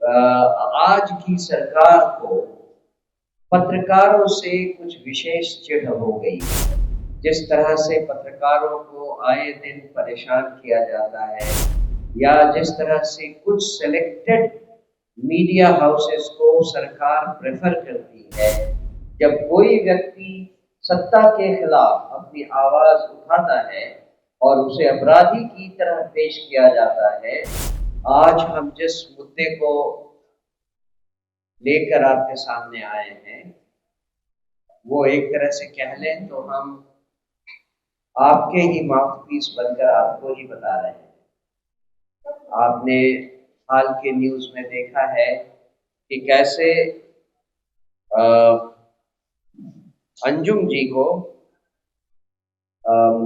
आज की सरकार को पत्रकारों से कुछ विशेष चिढ़ हो गई। जिस तरह से पत्रकारों को आए दिन परेशान किया जाता है या जिस तरह से कुछ सिलेक्टेड मीडिया हाउसेस को सरकार प्रेफर करती है, जब कोई व्यक्ति सत्ता के खिलाफ अपनी आवाज उठाता है और उसे अपराधी की तरह पेश किया जाता है। आज हम जिस मुद्दे को लेकर आपके सामने आए हैं, वो एक तरह से कह लें तो हम आपके ही माउथपीस बनकर आपको ही बता रहे हैं। आपने हाल के न्यूज़ में देखा है कि कैसे अंजुम जी को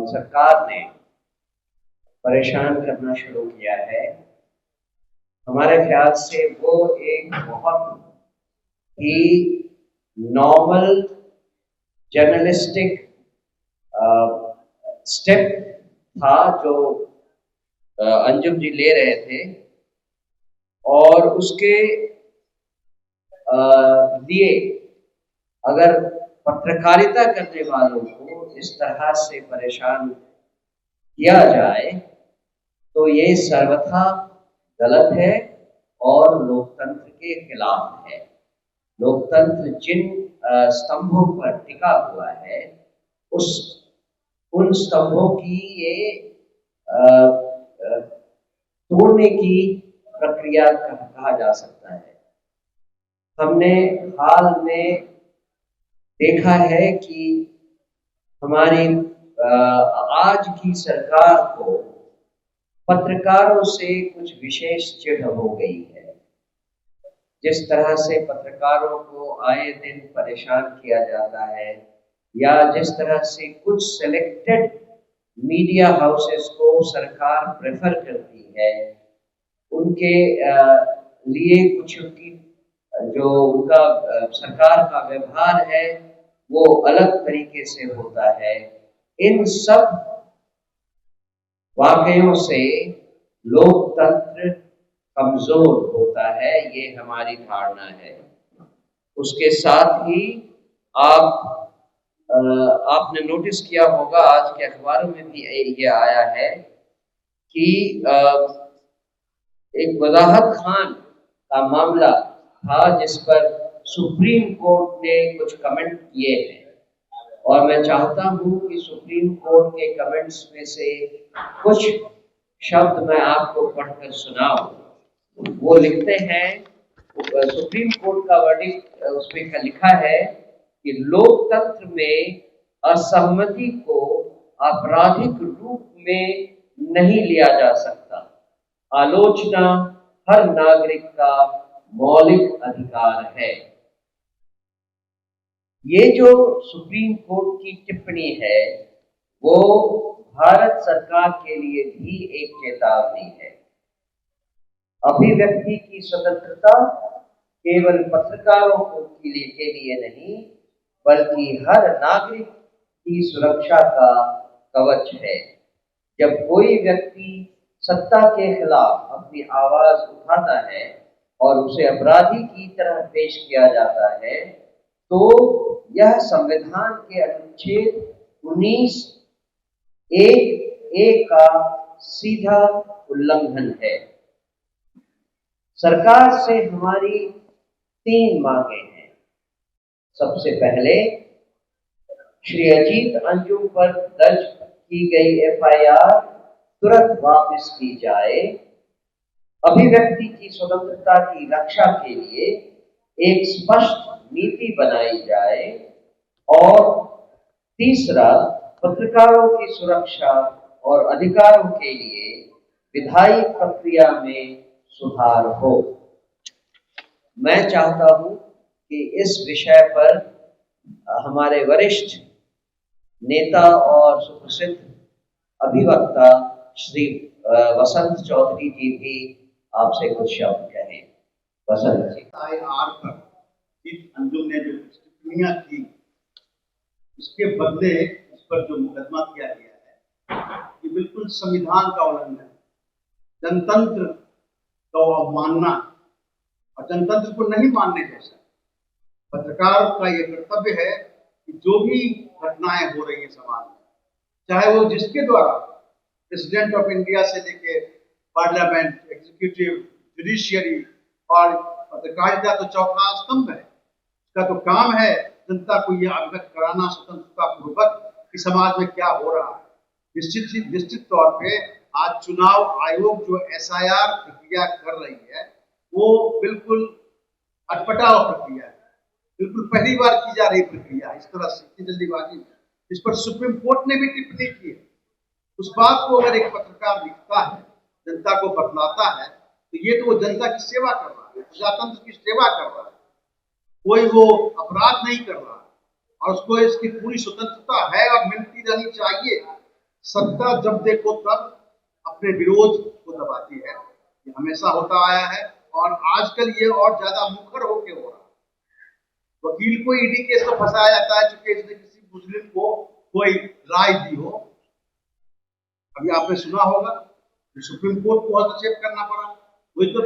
सरकार ने परेशान करना शुरू किया है। हमारे ख्याल से वो एक बहुत ही नॉर्मल जर्नलिस्टिक स्टेप था जो अंजुम जी ले रहे थे, और उसके लिए अगर पत्रकारिता करने वालों को इस तरह से परेशान किया जाए तो ये सर्वथा गलत है और लोकतंत्र के खिलाफ है। लोकतंत्र जिन स्तंभों पर टिका हुआ है, उन स्तंभों की ये तोड़ने की प्रक्रिया कहा जा सकता है। हमने हाल में देखा है कि हमारी आज की सरकार को पत्रकारों से कुछ विशेष चिढ़ हो गई है। जिस तरह से पत्रकारों को आए दिन परेशान किया जाता है या जिस तरह से कुछ सिलेक्टेड मीडिया हाउसेस को सरकार प्रेफर करती है, उनके लिए कुछ उनकी जो उनका सरकार का व्यवहार है वो अलग तरीके से होता है। इन सब वाकयों से लोकतंत्र कमजोर होता है, ये हमारी धारणा है। उसके साथ ही आपने नोटिस किया होगा, आज के अखबारों में भी ये आया है कि एक वजाहत खान का मामला था जिस पर सुप्रीम कोर्ट ने कुछ कमेंट किए हैं, और मैं चाहता हूं कि सुप्रीम कोर्ट के कमेंट्स में से कुछ शब्द मैं आपको पढ़कर सुनाऊं। वो लिखते हैं, सुप्रीम कोर्ट का वर्डिक्ट उसमें लिखा है कि लोकतंत्र में असहमति को आपराधिक रूप में नहीं लिया जा सकता। आलोचना हर नागरिक का मौलिक अधिकार है। ये जो सुप्रीम कोर्ट की टिप्पणी है वो भारत सरकार के लिए भी एक चेतावनी है। अभिव्यक्ति की स्वतंत्रता केवल पत्रकारों के लिए नहीं, बल्कि हर नागरिक की सुरक्षा का कवच है। जब कोई व्यक्ति सत्ता के खिलाफ अपनी आवाज उठाता है और उसे अपराधी की तरह पेश किया जाता है, तो यह संविधान के अनुच्छेद 19(1)(a) का सीधा उल्लंघन है। सरकार से हमारी 3 मांगे हैं। सबसे पहले, श्री अजीत अंजुम पर दर्ज की गई एफआईआर तुरंत वापस की जाए। अभिव्यक्ति की स्वतंत्रता की रक्षा के लिए एक स्पष्ट नीति बनाई जाए। और तीसरा, पत्रकारों की सुरक्षा और अधिकारों के लिए विधायी प्रक्रिया में सुधार हो। मैं चाहता हूं कि इस विषय पर हमारे वरिष्ठ नेता और सुप्रसिद्ध अभिवक्ता श्री वसंत चौधरी जी भी आपसे कुछ शब्द कहें। वसंत जी। आर पर अंजुम ने जो टिप्पणियां की, उसके बदले उस पर जो मुकदमा किया गया है, ये बिल्कुल संविधान का उल्लंघन, जनतंत्र का अवमानना, और जनतंत्र को नहीं मानने जैसा। पत्रकार का ये कर्तव्य है कि जो भी घटनाएं हो रही है समाज में, चाहे वो जिसके द्वारा प्रेसिडेंट ऑफ इंडिया से लेके पार्लियामेंट, एग्जीक्यूटिव, जुडिशियरी, और पत्रकारिता तो चौथा स्तंभ है, उसका तो काम है जनता को यह अवगत कराना स्वतंत्रता पूर्वक कि समाज में क्या हो रहा है। निश्चित तौर पे आज चुनाव आयोग जो SIR प्रक्रिया कर रही है वो बिल्कुल अटपटा प्रक्रिया है, बिल्कुल पहली बार की जा रही प्रक्रिया, इस तरह से इतनी जल्दीबाजी में। इस पर सुप्रीम कोर्ट ने भी टिप्पणी की है। उस बात को अगर एक पत्रकार लिखता है, जनता को बतलाता है, तो ये तो वो जनता की सेवा कर रहा है, प्रजातंत्र की सेवा कर रहा है, कोई वो अपराध नहीं कर रहा है, और उसको इसकी पूरी स्वतंत्रता है और मिलती रहनी चाहिए। सत्ता जब देखो तब अपने विरोध को दबाती है, ये हमेशा होता आया है, और आजकल ये और ज्यादा मुखर होके हो रहा है। वकील को ईडी केस तो फंसाया जाता है चूंकि इसने किसी मुजरिम को कोई राय दी हो। अभी आपने सुना होगा कि सुप्रीम कोर्ट को हस्तक्षेप करना पड़ा। वही तो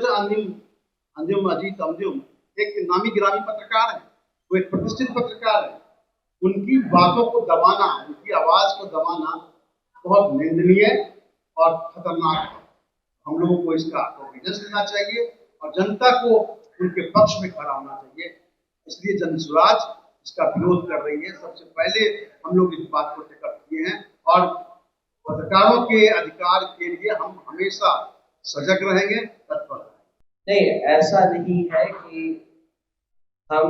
अंजुम एक नामी गिरामी पत्रकार है, वो एक प्रतिष्ठित पत्रकार है, उनकी बातों को दबाना, उनकी आवाज को दबाना बहुत निंदनीय और खतरनाक है। हम लोगों को इसका कॉन्फिडेंस लेना चाहिए और जनता को उनके पक्ष में खड़ा होना चाहिए। इसलिए जन स्वराज इसका विरोध कर रही है। सबसे पहले हम लोग इस बात को टेकअप किए हैं और पत्रकारों के अधिकार के लिए हम हमेशा सजग रहेंगे, तत्पर। नहीं, ऐसा नहीं है कि हम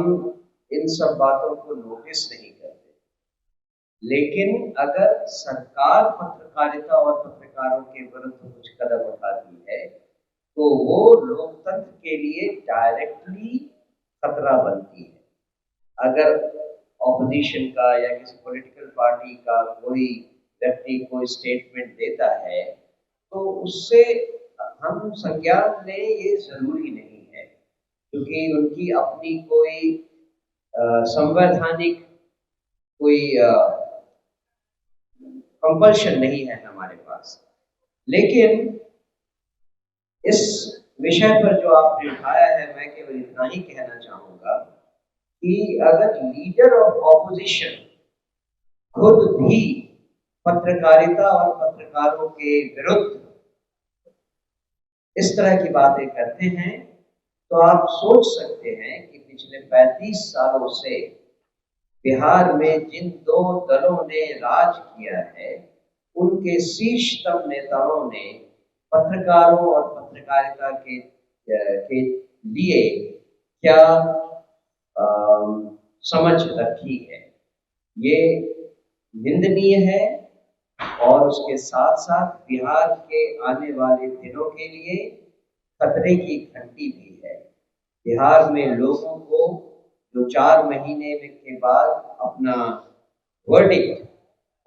इन सब बातों को नोटिस नहीं करते, लेकिन अगर सरकार पत्रकारिता और पत्रकारों के विरुद्ध कुछ कदम उठाती है तो वो लोकतंत्र के लिए डायरेक्टली खतरा बनती है। अगर ऑपोजिशन का या किसी पॉलिटिकल पार्टी का कोई व्यक्ति कोई स्टेटमेंट देता है तो उससे हम संज्ञान लें ये जरूरी नहीं है, क्योंकि उनकी अपनी कोई संवैधानिक कोई कंपल्शन नहीं है हमारे पास। लेकिन इस विषय पर जो आपने उठाया है, मैं केवल इतना ही कहना चाहूंगा कि अगर लीडर ऑफ ऑपोजिशन खुद भी पत्रकारिता और पत्रकारों के विरुद्ध इस तरह की बातें करते हैं तो आप सोच सकते हैं कि पिछले 35 सालों से बिहार में जिन दो दलों ने राज किया है उनके शीर्षतम नेताओं ने पत्रकारों और पत्रकारिता के लिए क्या समझ रखी है, ये निंदनीय है। और उसके साथ साथ बिहार के आने वाले दिनों के लिए खतरे की घंटी भी है। बिहार में लोगों को जो 4 महीने के बाद अपना वर्डिक्ट,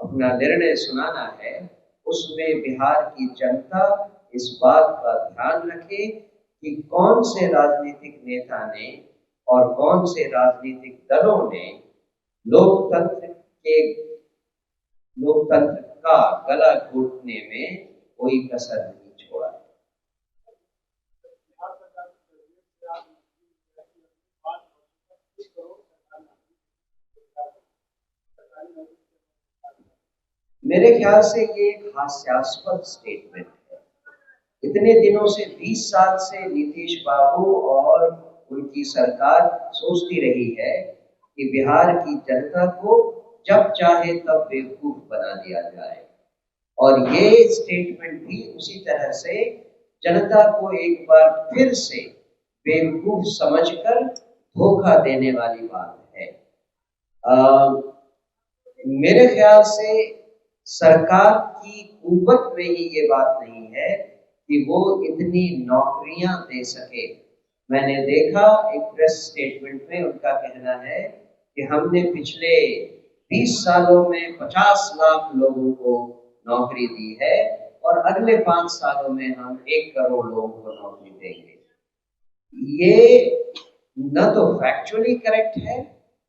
अपना निर्णय सुनाना है, उसमें बिहार की जनता इस बात का ध्यान रखे कि कौन से राजनीतिक नेता ने और कौन से राजनीतिक दलों ने लोकतंत्र का गला घोटने में कोई कसर नहीं छोड़ा। मेरे ख्याल से ये एक हास्यास्पद स्टेटमेंट है। इतने दिनों से 20 साल से नीतीश बाबू और उनकी सरकार सोचती रही है कि बिहार की जनता को जब चाहे तब बेवकूफ बना दिया जाए, और ये स्टेटमेंट भी उसी तरह से जनता को एक बार फिर से बेवकूफ समझकर धोखा देने वाली बात है। मेरे ख्याल से सरकार की कुव्वत में ही ये बात नहीं है कि वो इतनी नौकरियां दे सके। मैंने देखा एक प्रेस स्टेटमेंट में उनका कहना है कि हमने पिछले 20 सालों में 50 लाख लोगों को नौकरी दी है और अगले 5 सालों में हम 1 करोड़ लोगों को नौकरी देंगे। ये न तो फैक्चुअली करेक्ट है,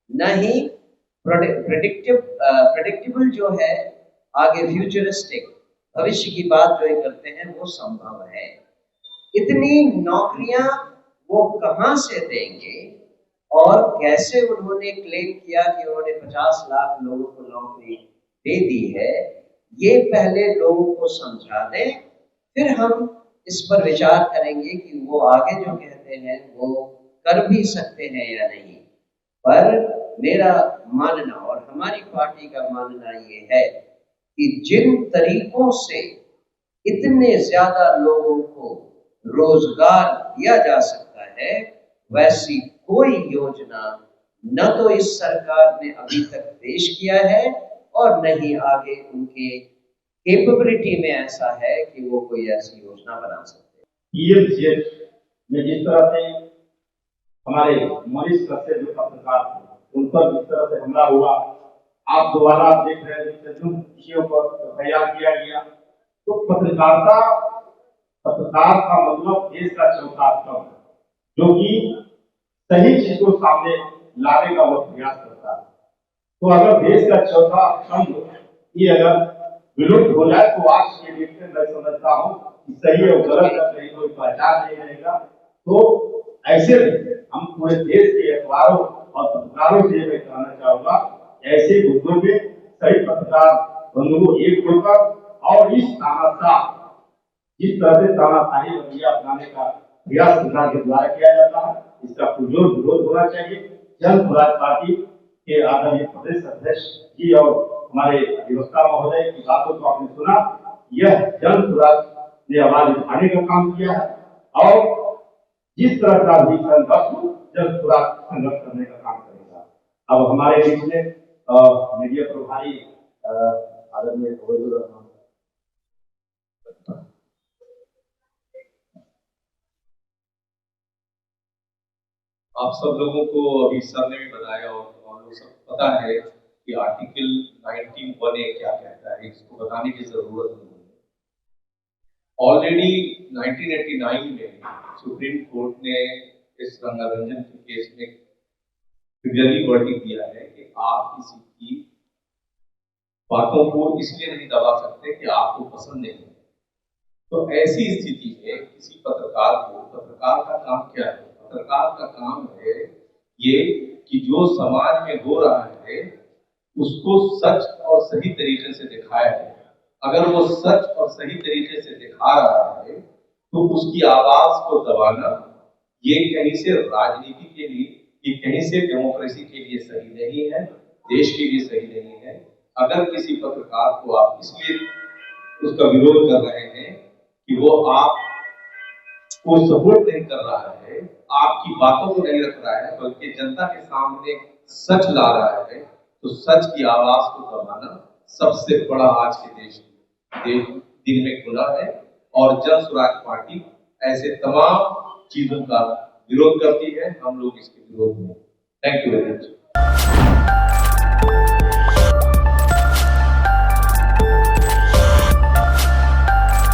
न ही प्रेडिक्टेबल जो है, आगे फ्यूचरिस्टिक भविष्य की बात जो करते हैं वो संभव है। इतनी नौकरियां वो कहां से देंगे और कैसे उन्होंने क्लेम किया कि उन्होंने 50 लाख लोगों को नौकरी दे दी है, ये पहले लोगों को समझा दें, फिर हम इस पर विचार करेंगे कि वो आगे जो कहते हैं वो कर भी सकते हैं या नहीं। पर मेरा मानना और हमारी पार्टी का मानना ये है कि जिन तरीकों से इतने ज्यादा लोगों को रोजगार दिया जा सकता है, वैसी कोई योजना न तो इस सरकार ने अभी तक पेश किया है और न ही आगे उनके कैपेबिलिटी में ऐसा है कि वो कोई ऐसी योजना बना सकते हैं। पीएमसीएच में जिस तरह से हमारे मरीज से जो पत्रकार थे उन पर जिस तरह से हमला हुआ, आप दोबारा देख रहे हैं जिन विषयों पर तैयार किया गया, तो पत्रकार का मतलब देश का चौथा स्तंभ, जो कि सही चीज को सामने लाने का वो प्रयास करता है। तो अगर देश का चौथा स्तंभ ये अगर विलुप्त हो जाए तो आज के लिए मैं समझता हूँ कि सही और गलत का कहीं कोई पहचान नहीं रहेगा। तो ऐसे में हम पूरे देश के अखबारों और पत्रकारों से मैं कहना चाहूंगा, ऐसे मुद्दों पे सही पत्रकार बंधुओं को एक होकर और इस तानाशाह जिस तरह से तानाशाही रवैया अपनाने का प्रयास सरकार के द्वारा किया जाता है, इसका पुरजोर विरोध होना चाहिए। जन स्वराज पार्टी के आदरणीय प्रदेश अध्यक्ष जी और हमारे अधिवक्ता महोदय की बातों को आपने सुना, यह जन स्वराज ने आवाज उठाने का काम किया है और जिस तरह का भी संघर्ष हो जन स्वराज संघर्ष करने का काम करेगा। अब हमारे बीच में मीडिया प्रभारी आदरणीय आप सब लोगों को अभी सर ने भी बताया और लोग सब पता है कि आर्टिकल 19(1)(a) क्या कहता है, इसको बताने की जरूरत नहीं है। ऑलरेडी 1989 में सुप्रीम कोर्ट ने इस रंगारंजन के केस में क्लियरली वर्डिंग दिया है कि आप किसी की बातों को इसलिए नहीं दबा सकते कि आपको पसंद नहीं है। तो ऐसी स्थिति में किसी पत्रकार का काम क्या है? पत्रकार का काम है ये कि जो समाज में हो रहा है उसको सच और सही तरीके से दिखाया जाए। अगर वो सच और सही तरीके से दिखा रहा है तो उसकी आवाज को दबाना ये कहीं से राजनीति के लिए, ये कहीं से डेमोक्रेसी के लिए सही नहीं है, देश के लिए सही नहीं है। अगर किसी पत्रकार को आप इसलिए उसका विरोध कर रहे हैं कि वो आप को सपोर्ट नहीं कर रहा है, आपकी बातों को नहीं रख रहा है, बल्कि जनता के सामने सच ला रहा है, तो सच की आवाज को दबाना सबसे बड़ा आज के दिन में गुनाह है। और जन स्वराज पार्टी ऐसे तमाम चीजों का विरोध करती है। हम लोग इसके विरोध में। Thank you very much.